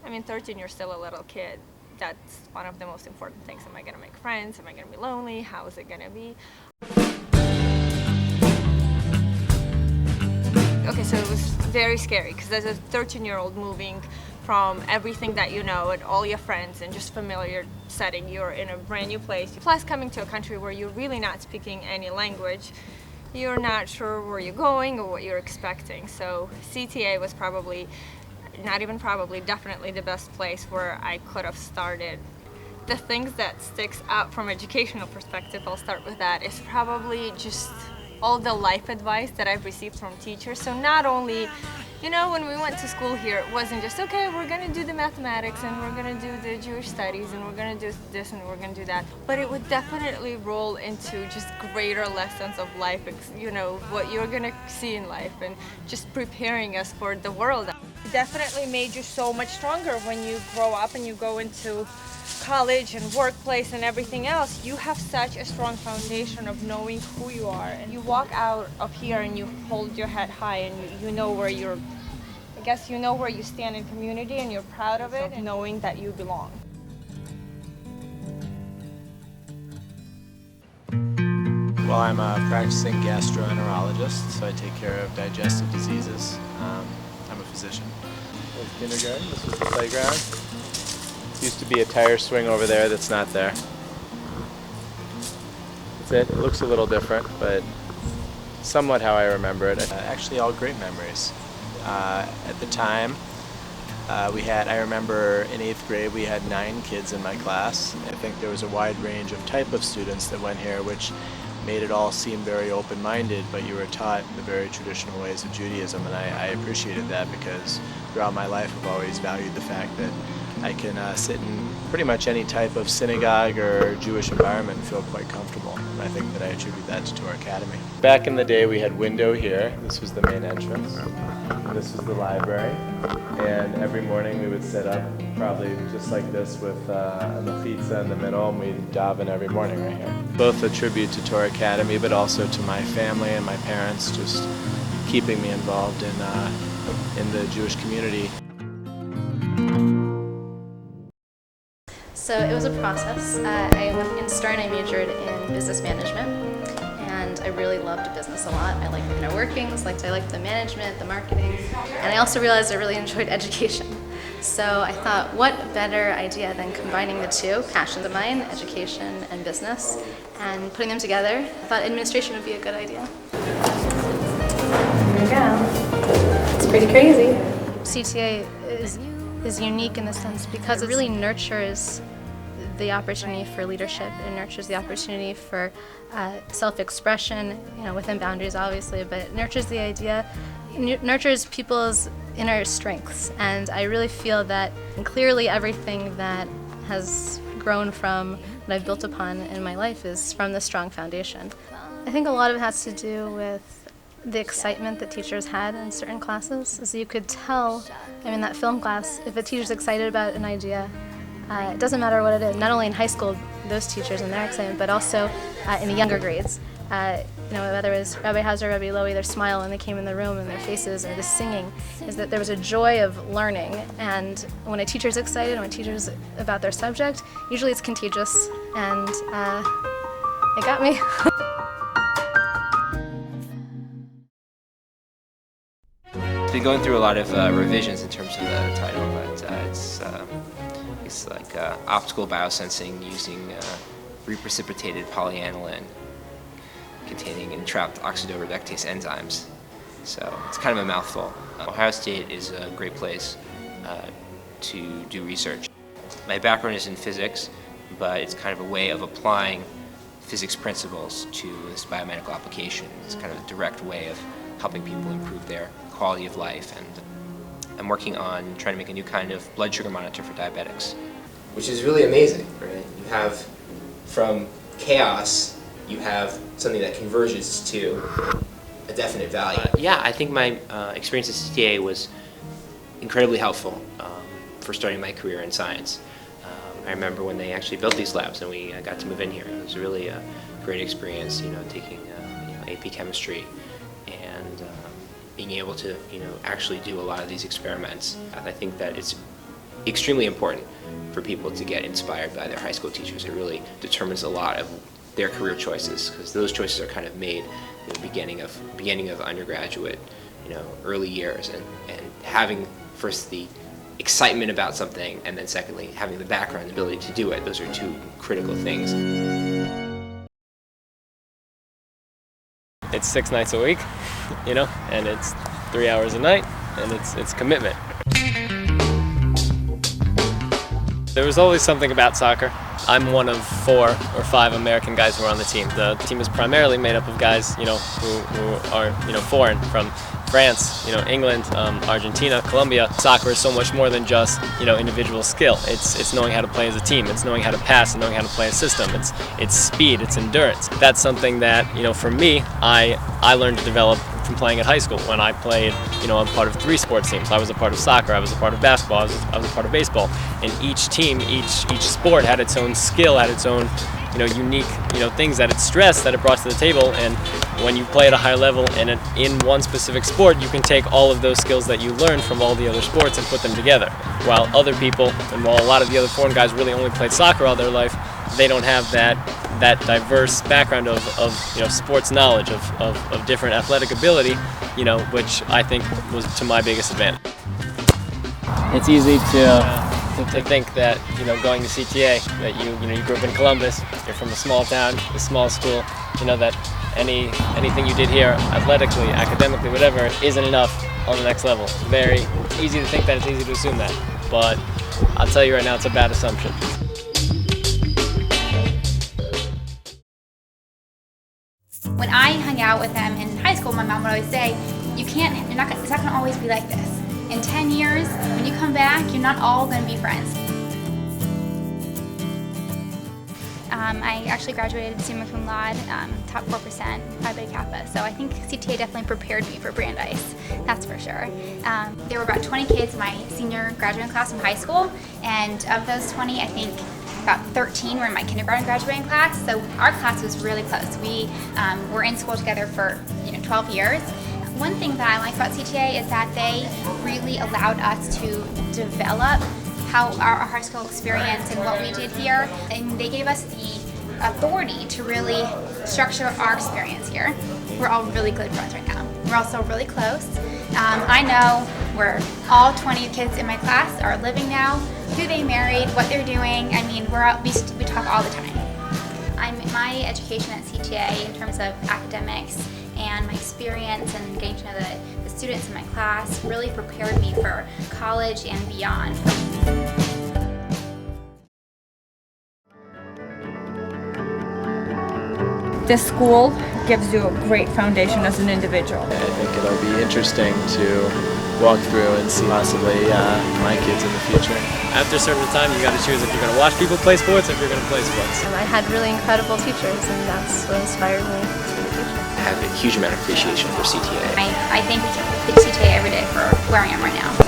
I mean, 13, you're still a little kid. That's one of the most important things. Am I going to make friends? Am I going to be lonely? How is it going to be? Okay, so it was very scary because as a 13-year-old moving from everything that you know and all your friends and just familiar setting, you're in a brand new place. Plus coming to a country where you're really not speaking any language, you're not sure where you're going or what you're expecting. So CTA was probably, not even probably, definitely the best place where I could have started. The things that sticks out from educational perspective, I'll start with that, is probably just all the life advice that I've received from teachers. So not only, you know, when we went to school here, it wasn't just, okay, we're going to do the mathematics and we're going to do the Jewish studies and we're going to do this and we're going to do that. But it would definitely roll into just greater lessons of life, you know, what you're going to see in life and just preparing us for the world. It definitely made you so much stronger when you grow up and you go into college and workplace and everything else. You have such a strong foundation of knowing who you are, and you walk out of here and you hold your head high and you know where you're, I guess you know where you stand in community and you're proud of it and knowing that you belong. Well, I'm a practicing gastroenterologist, so I take care of digestive diseases. I'm a physician. This was kindergarten, this was the playground. Used to be a tire swing over there that's not there. That's it. It looks a little different, but somewhat how I remember it. Actually, all great memories. At the time, I remember in 8th grade we had 9 kids in my class. I think there was a wide range of type of students that went here, which made it all seem very open-minded, but you were taught the very traditional ways of Judaism, and I appreciated that because throughout my life I've always valued the fact that I can sit in pretty much any type of synagogue or Jewish environment and feel quite comfortable. And I think that I attribute that to Torah Academy. Back in the day we had window here. This was the main entrance. This was the library. And every morning we would set up probably just like this with a mechitza in the middle, and we'd daven every morning right here. Both a tribute to Torah Academy, but also to my family and my parents just keeping me involved in the Jewish community. So it was a process. I went in Stern and I majored in business management, and I really loved business a lot. I liked the inner workings, I liked the management, the marketing, and I also realized I really enjoyed education. So I thought, what better idea than combining the two passions of mine, education and business, and putting them together. I thought administration would be a good idea. Here we go. It's pretty crazy. CTA is unique in the sense because it really nurtures the opportunity for leadership. It nurtures the opportunity for self-expression, within boundaries obviously, but it nurtures the idea, nurtures people's inner strengths. And I really feel that clearly everything that has grown from what I've built upon in my life is from this strong foundation. I think a lot of it has to do with the excitement that teachers had in certain classes. As you could tell, that film class, if a teacher's excited about an idea, it doesn't matter what it is. Not only in high school, those teachers and their excitement, but also in the younger grades. Whether it was Rabbi Hauser, Rabbi Lowy, their smile when they came in the room and their faces, or the singing, is that there was a joy of learning. And when a teacher's excited, when a teacher's about their subject, usually it's contagious, and it got me. Been going through a lot of revisions in terms of the title, but it's like optical biosensing using reprecipitated polyaniline containing entrapped oxidoreductase enzymes. So it's kind of a mouthful. Ohio State is a great place to do research. My background is in physics, but it's kind of a way of applying physics principles to this biomedical application. It's kind of a direct way of helping people improve their quality of life, and I'm working on trying to make a new kind of blood sugar monitor for diabetics. Which is really amazing, right? You have, from chaos, you have something that converges to a definite value. Yeah, I think my experience at CTA was incredibly helpful for starting my career in science. I remember when they actually built these labs and we got to move in here. It was really a great experience, taking AP chemistry and being able to, actually do a lot of these experiments. I think that it's extremely important for people to get inspired by their high school teachers. It really determines a lot of their career choices, because those choices are kind of made in the beginning of undergraduate, early years, and having first the excitement about something, and then secondly having the background and ability to do it. Those are two critical things. It's 6 nights a week, and it's 3 hours a night, and it's commitment. There was always something about soccer. I'm one of 4 or 5 American guys who are on the team. The team is primarily made up of guys, who are, foreign, from France, England, Argentina, Colombia. Soccer is so much more than just, individual skill. It's knowing how to play as a team. It's knowing how to pass and knowing how to play a system. It's speed. It's endurance. That's something that, for me, I learned to develop from playing at high school. When I played, I'm part of 3 sports teams. I was a part of soccer, I was a part of basketball, I was a part of baseball. And each team, each sport had its own skill, had its own, unique, things that it stressed, that it brought to the table. And when you play at a high level and in one specific sport, you can take all of those skills that you learned from all the other sports and put them together. While other people, and while a lot of the other foreign guys really only played soccer all their life, they don't have that diverse background of sports knowledge, of different athletic ability, which I think was to my biggest advantage. It's easy to think that, going to CTA, that you grew up in Columbus, you're from a small town, a small school, that anything you did here, athletically, academically, whatever, isn't enough on the next level. Very easy to think that, it's easy to assume that, but I'll tell you right now, it's a bad assumption. When I hung out with them in high school, my mom would always say, it's not going to always be like this. In 10 years, when you come back, you're not all going to be friends. I actually graduated summa cum laude, top 4%, Phi Beta Kappa, so I think CTA definitely prepared me for Brandeis, that's for sure. There were about 20 kids in my senior graduating class from high school, and of those 20, I think about 13 were in my kindergarten graduating class, so our class was really close. We were in school together for 12 years. One thing that I like about CTA is that they really allowed us to develop how our high school experience and what we did here, and they gave us the authority to really structure our experience here. We're all really good friends right now. We're also really close. I know where all 20 kids in my class are living now, who they married, what they're doing. I mean, we talk all the time. My education at CTA in terms of academics and my experience and getting to know the students in my class really prepared me for college and beyond. This school gives you a great foundation as an individual. I think it'll be interesting to walk through and see possibly my kids in the future. After a certain time, you got to choose if you're going to watch people play sports or if you're going to play sports. I had really incredible teachers, and that's what inspired me to be a teacher. I have a huge amount of appreciation for CTA. I thank CTA every day for where I am right now.